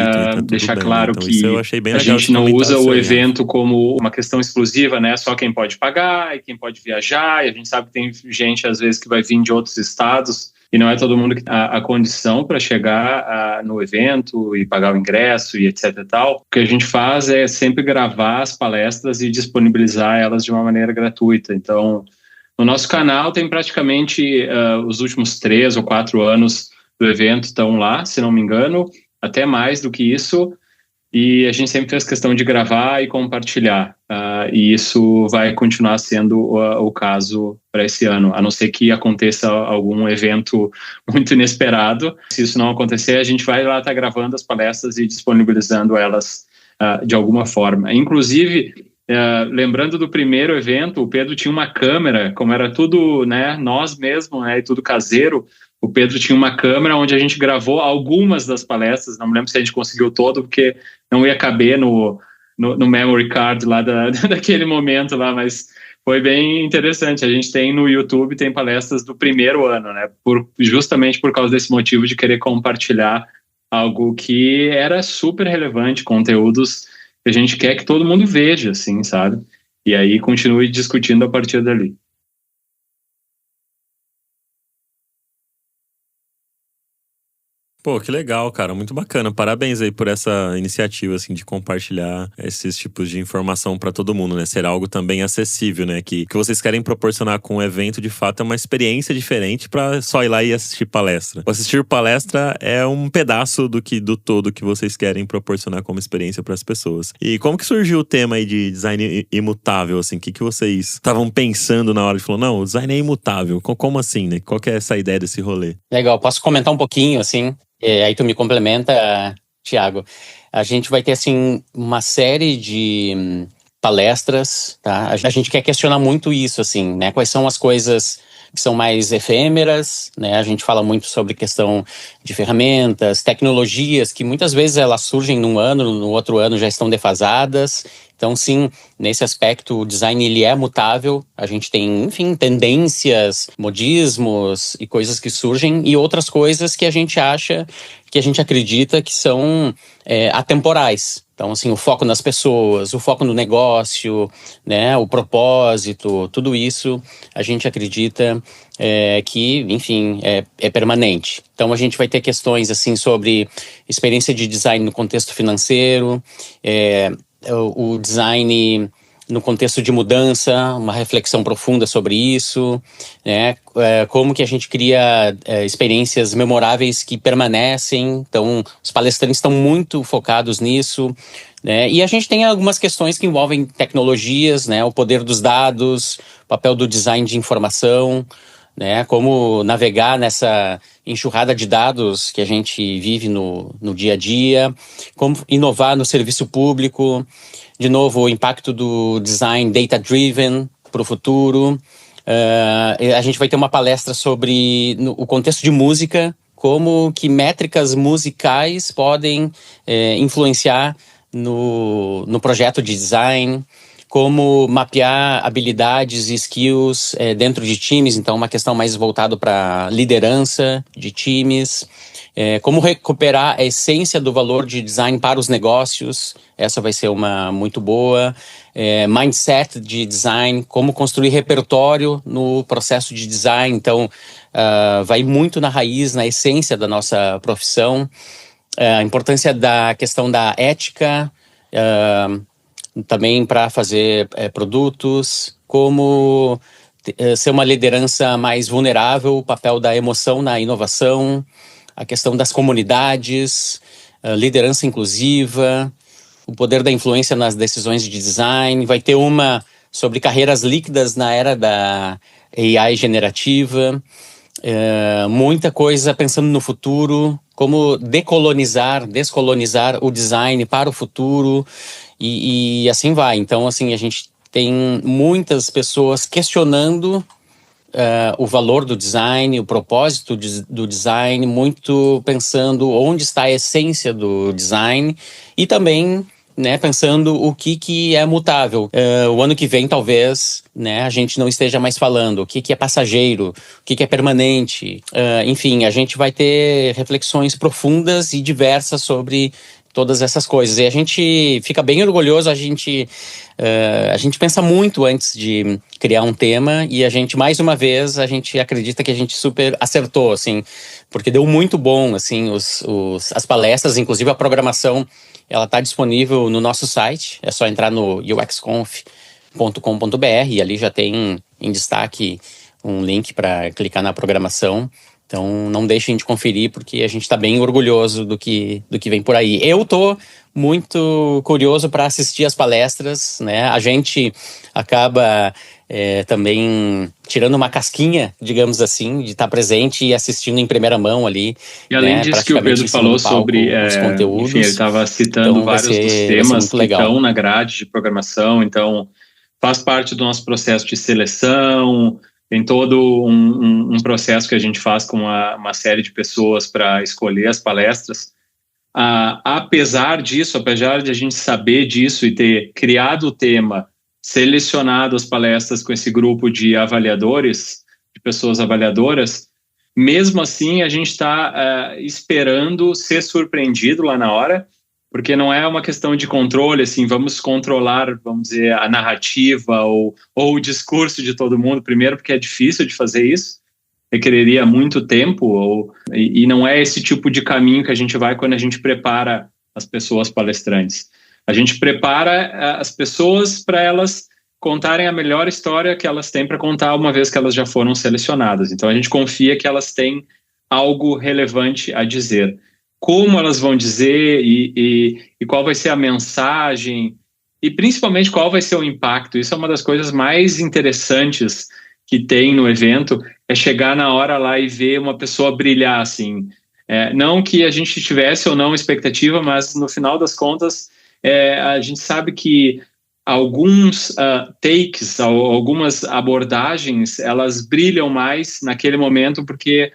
deixar bem, claro, né? Então, que eu achei bem legal, a gente não usa o evento como uma questão exclusiva, né? Só quem pode pagar e quem pode viajar, e a gente sabe que tem gente às vezes que vai vir de outros estados e não é todo mundo que tem a condição para chegar no evento e pagar o ingresso e etc e tal. O que a gente faz é sempre gravar as palestras e disponibilizar elas de uma maneira gratuita. Então, no nosso canal tem praticamente os últimos 3 ou 4 anos do evento estão lá, se não me engano, até mais do que isso. E a gente sempre fez questão de gravar e compartilhar. E isso vai continuar sendo o caso para esse ano, a não ser que aconteça algum evento muito inesperado. Se isso não acontecer, a gente vai lá estar gravando as palestras e disponibilizando elas de alguma forma. Inclusive, lembrando do primeiro evento, o Pedro tinha uma câmera, como era tudo, né, nós mesmos, né, e tudo caseiro. O Pedro tinha uma câmera onde a gente gravou algumas das palestras, não me lembro se a gente conseguiu todo, porque não ia caber no memory card lá daquele momento lá, mas foi bem interessante. A gente tem no YouTube, tem palestras do primeiro ano, né, justamente por causa desse motivo de querer compartilhar algo que era super relevante, conteúdos que a gente quer que todo mundo veja, assim, sabe? E aí continue discutindo a partir dali. Pô, que legal, cara. Muito bacana. Parabéns aí por essa iniciativa, assim, de compartilhar esses tipos de informação para todo mundo, né? Ser algo também acessível, né? Que vocês querem proporcionar com o evento, de fato, é uma experiência diferente para só ir lá e assistir palestra. O assistir palestra é um pedaço do todo que vocês querem proporcionar como experiência para as pessoas. E como que surgiu o tema aí de design imutável, assim? O que vocês estavam pensando na hora de falar, não, o design é imutável. Como assim, né? Qual que é essa ideia desse rolê? Legal, posso comentar um pouquinho, assim? Aí tu me complementa, Thiago. A gente vai ter, assim, uma série de palestras, tá? A gente quer questionar muito isso, assim, né? Quais são as coisas que são mais efêmeras, né? A gente fala muito sobre questão de ferramentas, tecnologias, que muitas vezes elas surgem num ano, no outro ano já estão defasadas. Então, sim, nesse aspecto, o design ele é mutável. A gente tem, enfim, tendências, modismos e coisas que surgem e outras coisas que a gente acha, que a gente acredita que são atemporais. Então, assim, o foco nas pessoas, o foco no negócio, né, o propósito, tudo isso a gente acredita que, enfim, é permanente. Então, a gente vai ter questões, assim, sobre experiência de design no contexto financeiro, o design no contexto de mudança, uma reflexão profunda sobre isso, né? Como que a gente cria experiências memoráveis que permanecem. Então, os palestrantes estão muito focados nisso, né? E a gente tem algumas questões que envolvem tecnologias, né? O poder dos dados, o papel do design de informação, né? Como navegar nessa enxurrada de dados que a gente vive no dia a dia, como inovar no serviço público. De novo, o impacto do design data-driven para o futuro. A gente vai ter uma palestra sobre o contexto de música, como que métricas musicais podem influenciar no projeto de design, como mapear habilidades e skills dentro de times, então uma questão mais voltada para liderança de times. Como recuperar a essência do valor de design para os negócios, essa vai ser uma muito boa. Mindset de design, como construir repertório no processo de design, então vai muito na raiz, na essência da nossa profissão. A importância da questão da ética, também para fazer produtos, como ser uma liderança mais vulnerável, o papel da emoção na inovação, a questão das comunidades, liderança inclusiva, o poder da influência nas decisões de design. Vai ter uma sobre carreiras líquidas na era da AI generativa. Muita coisa pensando no futuro, como descolonizar o design para o futuro e assim vai. Então, assim, a gente tem muitas pessoas questionando o valor do design, o propósito do design, muito pensando onde está a essência do design e também, né, pensando o que é mutável. O ano que vem, talvez, né, a gente não esteja mais falando o que é passageiro, o que é permanente. Enfim, a gente vai ter reflexões profundas e diversas sobre todas essas coisas. E a gente fica bem orgulhoso, a gente pensa muito antes de criar um tema e a gente, mais uma vez, a gente acredita que a gente super acertou, assim, porque deu muito bom, assim, as palestras, inclusive a programação, ela está disponível no nosso site, é só entrar no uxconf.com.br e ali já tem em destaque um link para clicar na programação. Então, não deixem de conferir, porque a gente está bem orgulhoso do que vem por aí. Eu estou muito curioso para assistir as palestras, né? A gente acaba também tirando uma casquinha, digamos assim, de estar presente e assistindo em primeira mão ali. E além disso que o Pedro falou sobre os conteúdos, enfim, ele estava citando então, vários dos temas que estão na grade de programação, então faz parte do nosso processo de seleção. Tem todo um processo que a gente faz com uma série de pessoas para escolher as palestras. Apesar disso, apesar de a gente saber disso e ter criado o tema, selecionado as palestras com esse grupo de avaliadores, de pessoas avaliadoras, mesmo assim a gente está esperando ser surpreendido lá na hora, porque não é uma questão de controle, assim, vamos controlar, vamos dizer, a narrativa ou o discurso de todo mundo, primeiro porque é difícil de fazer isso, requereria muito tempo, e não é esse tipo de caminho que a gente vai quando a gente prepara as pessoas palestrantes. A gente prepara as pessoas para elas contarem a melhor história que elas têm para contar uma vez que elas já foram selecionadas. Então a gente confia que elas têm algo relevante a dizer. Como elas vão dizer e qual vai ser a mensagem e principalmente qual vai ser o impacto. Isso é uma das coisas mais interessantes que tem no evento, é chegar na hora lá e ver uma pessoa brilhar, assim. Não que a gente tivesse ou não expectativa, mas no final das contas a gente sabe que alguns takes, algumas abordagens, elas brilham mais naquele momento porque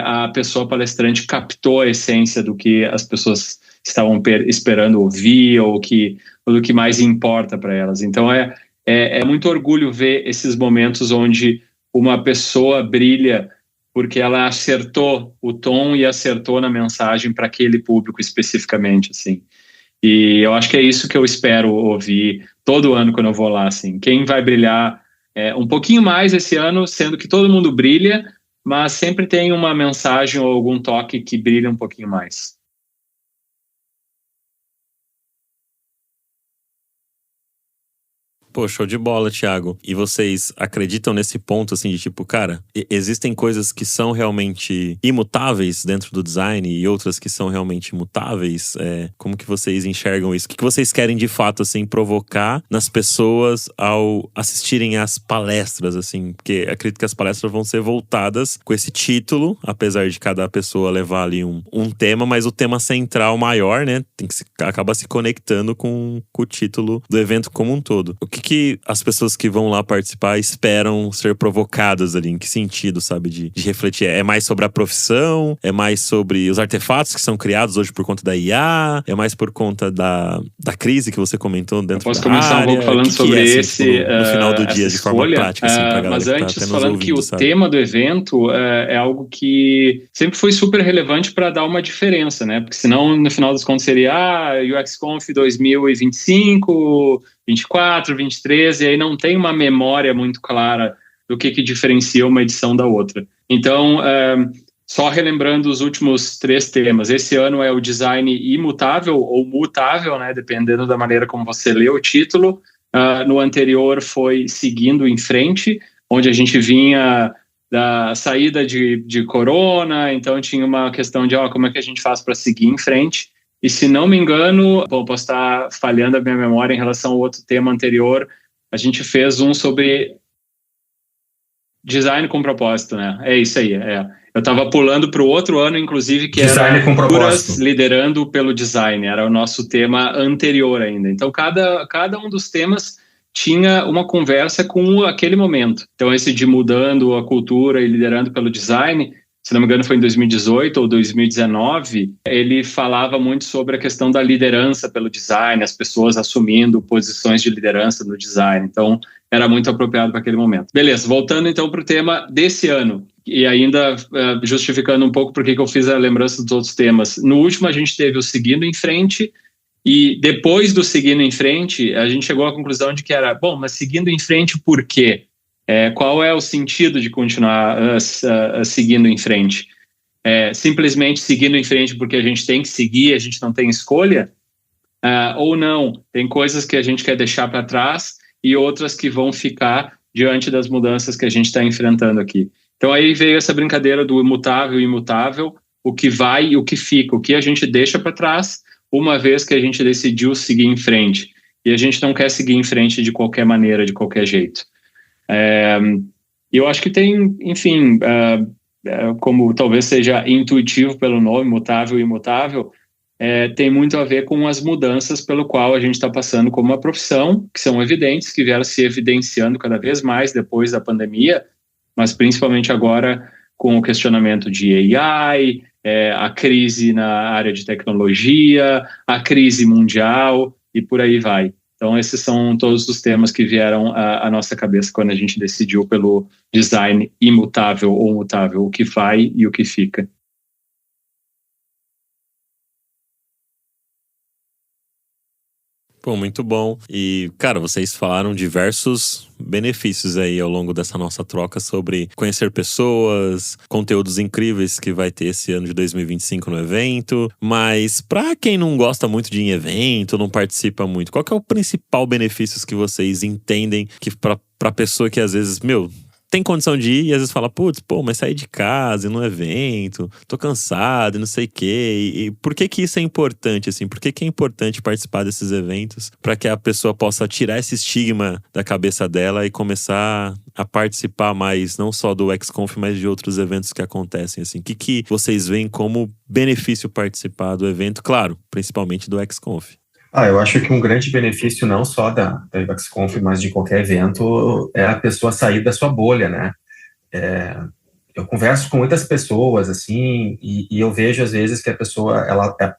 a pessoa palestrante captou a essência do que as pessoas estavam esperando ouvir ou do que mais importa para elas. Então é muito orgulho ver esses momentos onde uma pessoa brilha porque ela acertou o tom e acertou na mensagem para aquele público especificamente, assim. E eu acho que é isso que eu espero ouvir todo ano quando eu vou lá, assim. Quem vai brilhar um pouquinho mais esse ano, sendo que todo mundo brilha, mas sempre tem uma mensagem ou algum toque que brilha um pouquinho mais. Pô, show de bola, Thiago. E vocês acreditam nesse ponto, assim, de tipo, cara, existem coisas que são realmente imutáveis dentro do design e outras que são realmente imutáveis? Como que vocês enxergam isso? O que vocês querem, de fato, assim, provocar nas pessoas ao assistirem às palestras, assim? Porque acredito que as palestras vão ser voltadas com esse título, apesar de cada pessoa levar ali um tema, mas o tema central maior, né, acaba se conectando com o título do evento como um todo. O que as pessoas que vão lá participar esperam ser provocadas ali? Em que sentido, sabe? De refletir. É mais sobre a profissão? É mais sobre os artefatos que são criados hoje por conta da IA? É mais por conta da crise que você comentou dentro da área? Posso começar um pouco falando sobre esse no final do dia, de forma prática, assim, pra galera. Mas antes, que tá falando ouvindo, que o tema do evento é algo que sempre foi super relevante para dar uma diferença, né? Porque senão, no final das contas, seria UXConf 2025... 24, 23, e aí não tem uma memória muito clara do que diferencia uma edição da outra. Então, só relembrando os últimos 3 temas, esse ano é o design imutável ou mutável, né, dependendo da maneira como você lê o título. No anterior foi Seguindo em Frente, onde a gente vinha da saída de corona, então tinha uma questão de como é que a gente faz para seguir em frente. E se não me engano, posso estar falhando a minha memória em relação ao outro tema anterior, a gente fez um sobre design com propósito, né? É isso aí. Eu estava pulando para o outro ano, inclusive, que design era com propósito. Liderando pelo design. Era o nosso tema anterior ainda. Então, cada um dos temas tinha uma conversa com aquele momento. Então, esse de mudando a cultura e liderando pelo design, se não me engano foi em 2018 ou 2019, ele falava muito sobre a questão da liderança pelo design, as pessoas assumindo posições de liderança no design. Então, era muito apropriado para aquele momento. Beleza, voltando então para o tema desse ano, e ainda justificando um pouco por que eu fiz a lembrança dos outros temas. No último, a gente teve o Seguindo em Frente, e depois do Seguindo em Frente, a gente chegou à conclusão de que era, mas seguindo em frente por quê? Qual é o sentido de continuar seguindo em frente? Simplesmente seguindo em frente porque a gente tem que seguir, a gente não tem escolha? Ou não? Tem coisas que a gente quer deixar para trás e outras que vão ficar diante das mudanças que a gente está enfrentando aqui. Então aí veio essa brincadeira do imutável e imutável, o que vai e o que fica, o que a gente deixa para trás uma vez que a gente decidiu seguir em frente. E a gente não quer seguir em frente de qualquer maneira, de qualquer jeito. Eu acho que tem, enfim, como talvez seja intuitivo pelo nome, mutável e imutável, tem muito a ver com as mudanças pelo qual a gente está passando como uma profissão, que são evidentes, que vieram se evidenciando cada vez mais depois da pandemia, mas principalmente agora com o questionamento de AI, a crise na área de tecnologia, a crise mundial e por aí vai. Então, esses são todos os temas que vieram à nossa cabeça quando a gente decidiu pelo design imutável ou mutável, o que vai e o que fica. Pô, muito bom. E, cara, vocês falaram diversos benefícios aí ao longo dessa nossa troca sobre conhecer pessoas, conteúdos incríveis que vai ter esse ano de 2025 no evento. Mas pra quem não gosta muito de ir em evento, não participa muito, qual que é o principal benefício que vocês entendem que pra pessoa que às vezes, tem condição de ir e às vezes fala, mas sair de casa e num evento, tô cansado e não sei o quê. E por que isso é importante, assim? Por que é importante participar desses eventos para que a pessoa possa tirar esse estigma da cabeça dela e começar a participar mais, não só do UXConf, mas de outros eventos que acontecem, assim? O que vocês veem como benefício participar do evento? Claro, principalmente do UXConf. Eu acho que um grande benefício não só da UXConf, mas de qualquer evento, é a pessoa sair da sua bolha, né? Eu converso com muitas pessoas, assim, e eu vejo, às vezes, que a pessoa,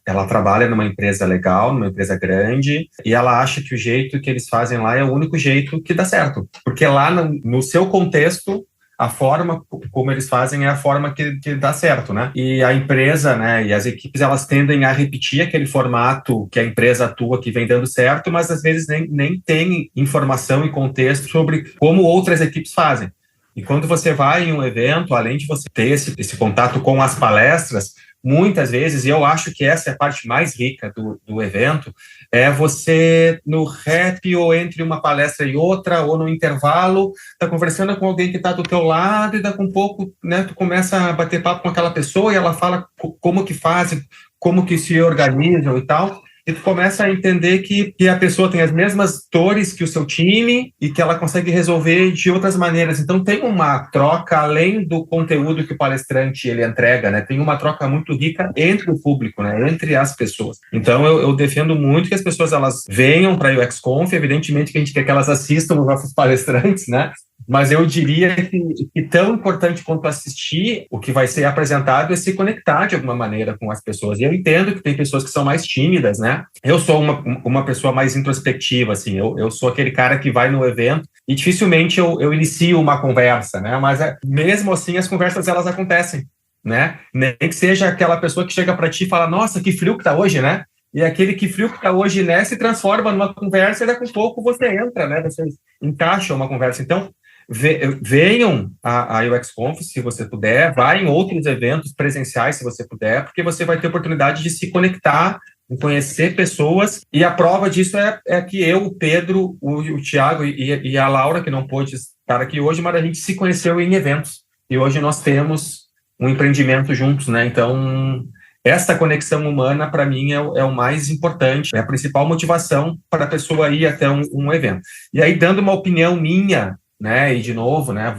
ela trabalha numa empresa legal, numa empresa grande, e ela acha que o jeito que eles fazem lá é o único jeito que dá certo. Porque lá, no seu contexto, a forma como eles fazem é a forma que dá certo, né? E a empresa, né, e as equipes, elas tendem a repetir aquele formato que a empresa atua, que vem dando certo, mas às vezes nem tem informação e contexto sobre como outras equipes fazem. E quando você vai em um evento, além de você ter esse contato com as palestras, muitas vezes, e eu acho que essa é a parte mais rica do evento, é você, no rap, ou entre uma palestra e outra, ou no intervalo, tá conversando com alguém que está do teu lado, e daqui a um pouco, né, tu começa a bater papo com aquela pessoa, e ela fala como que fazem, como que se organizam e tal, e tu começa a entender que a pessoa tem as mesmas dores que o seu time e que ela consegue resolver de outras maneiras. Então, tem uma troca, além do conteúdo que o palestrante ele entrega, né? Tem uma troca muito rica entre o público, né? Entre as pessoas. Então, eu defendo muito que as pessoas elas venham para a UXConf, evidentemente que a gente quer que elas assistam os nossos palestrantes, né? Mas eu diria que tão importante quanto assistir o que vai ser apresentado é se conectar de alguma maneira com as pessoas. E eu entendo que tem pessoas que são mais tímidas, né? Eu sou uma pessoa mais introspectiva, assim. Eu sou aquele cara que vai no evento e dificilmente eu inicio uma conversa, né? Mas mesmo assim as conversas elas acontecem, né? Nem que seja aquela pessoa que chega para ti e fala, nossa, que frio que tá hoje, né? E aquele que frio que tá hoje, né, se transforma numa conversa e daqui a pouco você entra, né? Você encaixa uma conversa. Então, venham à UXConf, se você puder, vá em outros eventos presenciais, se você puder, porque você vai ter oportunidade de se conectar, de conhecer pessoas, e a prova disso é que eu, o Pedro, o Thiago e a Laura, que não pôde estar aqui hoje, mas a gente se conheceu em eventos, e hoje nós temos um empreendimento juntos, né? Então, essa conexão humana, para mim, é o mais importante, é a principal motivação para a pessoa ir até um evento. E aí, dando uma opinião minha, né, e de novo, né,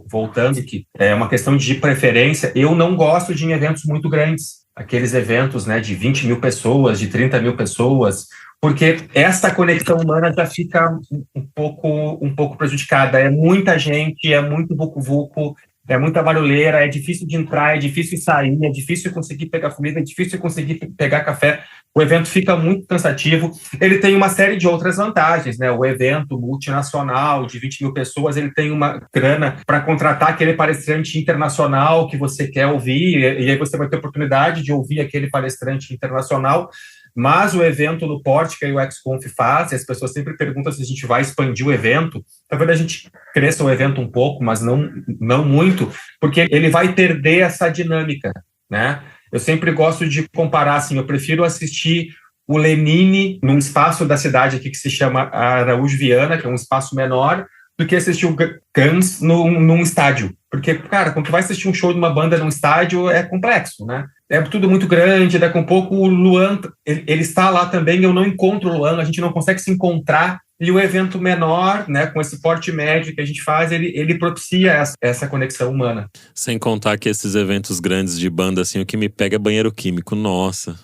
voltando que é uma questão de preferência, eu não gosto de eventos muito grandes, aqueles eventos, né, de 20 mil pessoas, de 30 mil pessoas, porque essa conexão humana já fica um pouco prejudicada, é muita gente, é muito vucu-vucu, é muita barulheira, é difícil de entrar, é difícil de sair, é difícil conseguir pegar comida, é difícil conseguir pegar café. O evento fica muito cansativo. Ele tem uma série de outras vantagens, né? O evento multinacional de 20 mil pessoas, ele tem uma grana para contratar aquele palestrante internacional que você quer ouvir, e aí você vai ter oportunidade de ouvir aquele palestrante internacional. Mas o evento no porte que a UXConf faz, e as pessoas sempre perguntam se a gente vai expandir o evento. Talvez a gente cresça o evento um pouco, mas não muito, porque ele vai perder essa dinâmica, né? Eu sempre gosto de comparar, assim, eu prefiro assistir o Lenine num espaço da cidade aqui que se chama Araújo Viana, que é um espaço menor, do que assistir o Guns num estádio. Porque, cara, quando tu vai assistir um show de uma banda num estádio, é complexo, né? É tudo muito grande, daqui a um pouco o Luan, ele está lá também, eu não encontro o Luan, a gente não consegue se encontrar, e o evento menor, né, com esse porte médio que a gente faz, ele propicia essa conexão humana. Sem contar que esses eventos grandes de banda, assim, o que me pega é banheiro químico, nossa.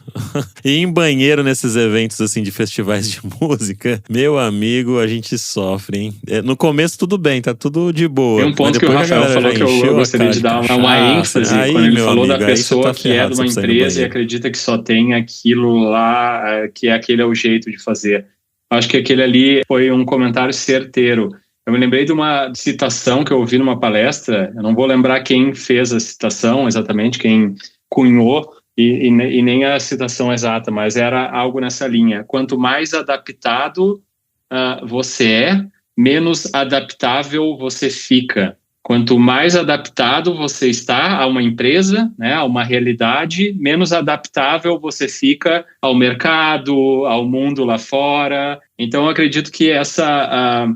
E em banheiro nesses eventos, assim, de festivais de música, meu amigo, a gente sofre, hein? No começo tudo bem, tá tudo de boa. Tem um ponto que o Rafael falou que eu gostaria de dar uma ênfase, aí, quando ele falou da pessoa que é de uma empresa e acredita que só tem aquilo lá, que aquele é o jeito de fazer. Acho que aquele ali foi um comentário certeiro. Eu me lembrei de uma citação que eu ouvi numa palestra, eu não vou lembrar quem fez a citação exatamente, quem cunhou, e nem a citação exata, mas era algo nessa linha. Quanto mais adaptado você é, menos adaptável você fica. Quanto mais adaptado você está a uma empresa, né, a uma realidade, menos adaptável você fica ao mercado, ao mundo lá fora. Então, eu acredito que essa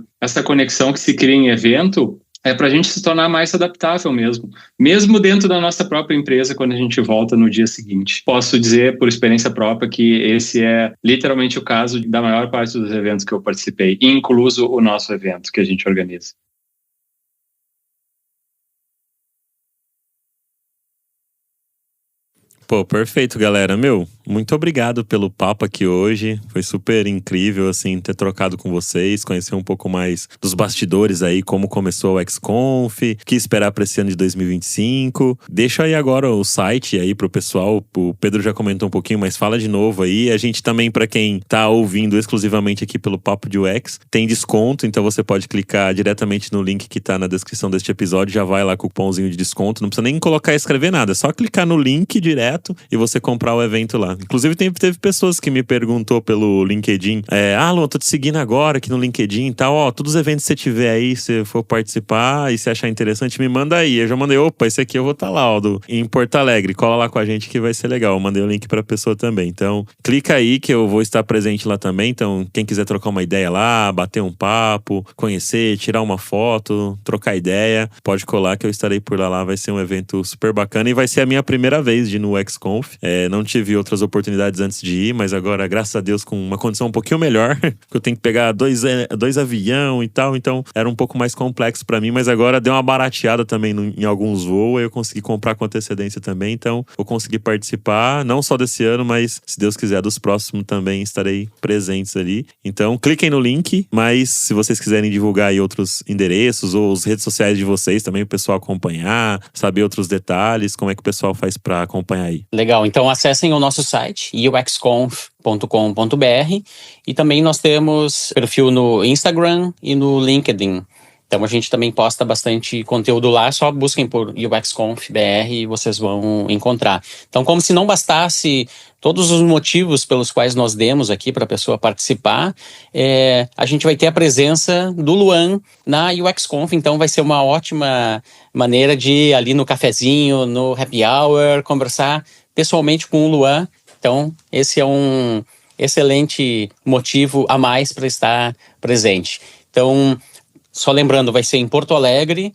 conexão que se cria em evento é para a gente se tornar mais adaptável mesmo dentro da nossa própria empresa, quando a gente volta no dia seguinte. Posso dizer, por experiência própria, que esse é literalmente o caso da maior parte dos eventos que eu participei, incluso o nosso evento que a gente organiza. Pô, perfeito, galera. Muito obrigado pelo papo aqui hoje. Foi super incrível, assim, ter trocado com vocês, conhecer um pouco mais dos bastidores aí, como começou o XConf, o que esperar para esse ano de 2025. Deixa aí agora o site aí pro pessoal. O Pedro já comentou um pouquinho, mas fala de novo aí. A gente também, para quem tá ouvindo exclusivamente aqui pelo Papo de UX, tem desconto, então você pode clicar diretamente no link que tá na descrição deste episódio, já vai lá com o cupomzinho de desconto. Não precisa nem colocar e escrever nada, é só clicar no link direto e você comprar o evento lá. Inclusive, teve pessoas que me perguntou pelo LinkedIn, Luan, tô te seguindo agora aqui no LinkedIn e tal, todos os eventos que você tiver aí, se for participar e se achar interessante, me manda aí. Eu já mandei, esse aqui eu vou estar lá, em Porto Alegre, cola lá com a gente que vai ser legal. Eu mandei o link pra pessoa também. Então, clica aí que eu vou estar presente lá também. Então, quem quiser trocar uma ideia lá, bater um papo, conhecer, tirar uma foto, trocar ideia, pode colar que eu estarei por lá. Vai ser um evento super bacana e vai ser a minha primeira vez de ir no XConf. Não tive outras oportunidades antes de ir, mas agora, graças a Deus, com uma condição um pouquinho melhor, porque eu tenho que pegar dois avião e tal, então era um pouco mais complexo pra mim, mas agora deu uma barateada também em alguns voos, eu consegui comprar com antecedência também, então vou conseguir participar, não só desse ano, mas se Deus quiser, dos próximos também estarei presentes ali. Então, cliquem no link, mas se vocês quiserem divulgar aí outros endereços ou as redes sociais de vocês também, o pessoal acompanhar, saber outros detalhes, como é que o pessoal faz pra acompanhar aí? Legal, então acessem o nosso site, uxconf.com.br, e também nós temos perfil no Instagram e no LinkedIn. Então a gente também posta bastante conteúdo lá, só busquem por UXConf.br e vocês vão encontrar. Então, como se não bastasse todos os motivos pelos quais nós demos aqui para a pessoa participar, a gente vai ter a presença do Luan na UXConf, então vai ser uma ótima maneira de ir ali no cafezinho, no happy hour, conversar pessoalmente com o Luan. Então, esse é um excelente motivo a mais para estar presente. Então, só lembrando, vai ser em Porto Alegre,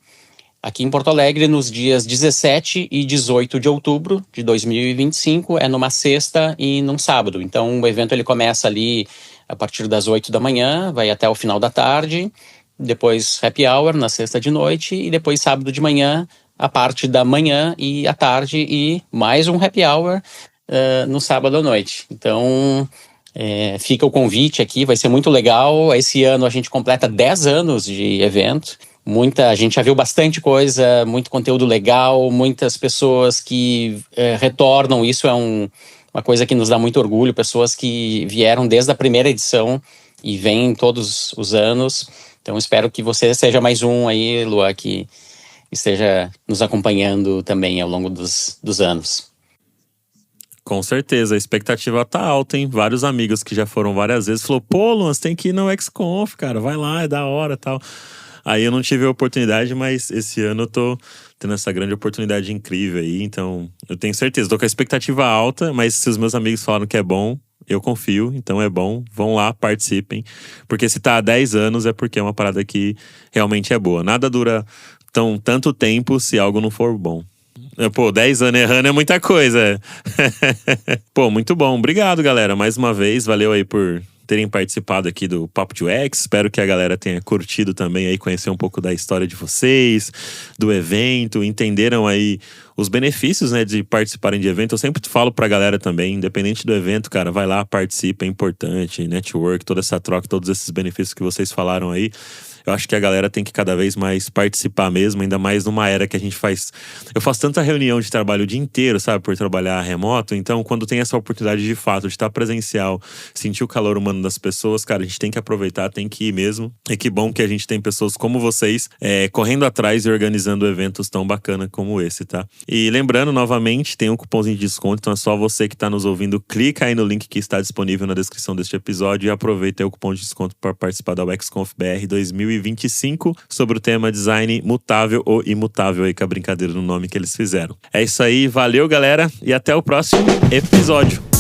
aqui em Porto Alegre, nos dias 17 e 18 de outubro de 2025, numa sexta e num sábado. Então, o evento ele começa ali a partir das 8 da manhã, vai até o final da tarde, depois happy hour na sexta de noite e depois sábado de manhã, a parte da manhã e à tarde e mais um happy hour no sábado à noite. Então, fica o convite aqui, vai ser muito legal. Esse ano a gente completa 10 anos de evento. A gente já viu bastante coisa, muito conteúdo legal, muitas pessoas que retornam. Isso é uma coisa que nos dá muito orgulho, pessoas que vieram desde a primeira edição e vêm todos os anos. Então espero que você seja mais um aí, Lua, que esteja nos acompanhando também ao longo dos anos. Com certeza, a expectativa tá alta, hein? Vários amigos que já foram várias vezes falou, Luan, você tem que ir no XConf, cara, vai lá, é da hora e tal. Aí eu não tive a oportunidade, mas esse ano eu tô tendo essa grande oportunidade incrível aí, então eu tenho certeza, tô com a expectativa alta, mas se os meus amigos falaram que é bom, eu confio, então é bom, vão lá, participem, porque se tá há 10 anos é porque é uma parada que realmente é boa. Nada dura tanto tempo se algo não for bom. 10 anos errando é muita coisa. Muito bom. Obrigado, galera. Mais uma vez, valeu aí por terem participado aqui do Papo de UX. Espero que a galera tenha curtido também aí, conhecer um pouco da história de vocês, do evento, entenderam aí os benefícios, né, de participarem de evento. Eu sempre falo pra galera também, independente do evento, cara, vai lá, participa, é importante, network, toda essa troca, todos esses benefícios que vocês falaram aí. Eu acho que a galera tem que cada vez mais participar mesmo, ainda mais numa era que a gente faz... Eu faço tanta reunião de trabalho o dia inteiro, sabe? Por trabalhar remoto. Então, quando tem essa oportunidade de fato de estar presencial, sentir o calor humano das pessoas, cara, a gente tem que aproveitar, tem que ir mesmo. E que bom que a gente tem pessoas como vocês correndo atrás e organizando eventos tão bacana como esse, tá? E lembrando, novamente, tem um cupomzinho de desconto. Então é só você que está nos ouvindo, clica aí no link que está disponível na descrição deste episódio e aproveita aí o cupom de desconto para participar da UXConf BR 2025 sobre o tema design mutável ou imutável aí, com a brincadeira no nome que eles fizeram. É isso aí, valeu galera e até o próximo episódio.